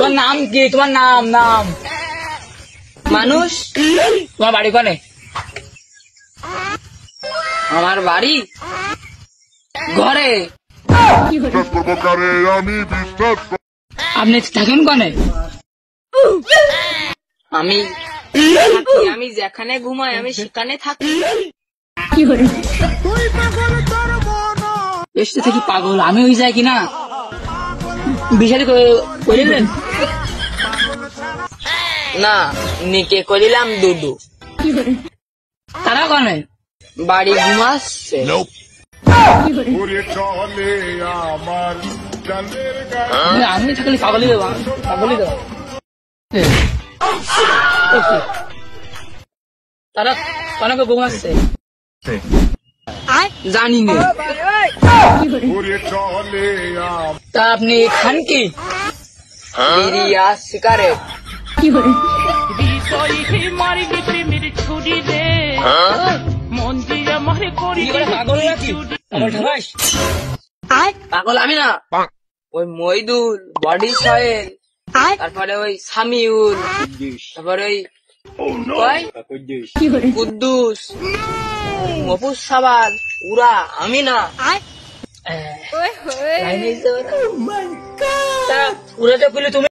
তোমার নাম কি? তোমার নাম নাম মানুষ। তোমার বাড়ি কোনে? আমার বাড়ি ঘরে। আপনি থাকেন কোনে? আমি আমি যেখানে ঘুমাই আমি সেখানে থাকি। এসে থেকে পাগল আমি হয়ে যাই কিনা? বিষয় করিলেন না, নিকে করিলাম দুডু। তারা কোনে? বাড়ি ঘুমাচ্ছে। আমি থাকলে পাগলই দেবো, পাগলই দেবো। তারা অনেকে ঘুমাচ্ছে জানি না। তা আপনি খান কি? বিড়িয়া সিগারেট। পাগল নাকি? পাগল ঠাবাস? পাগল আমি না, ওই মইদুল, বডি সয়েল, তারপরে ওই সামিউল, তারপরে ওই কুদ্দুস, মফুজ সাবাল, উরা আমি না। উড়াতে খুলে তুমি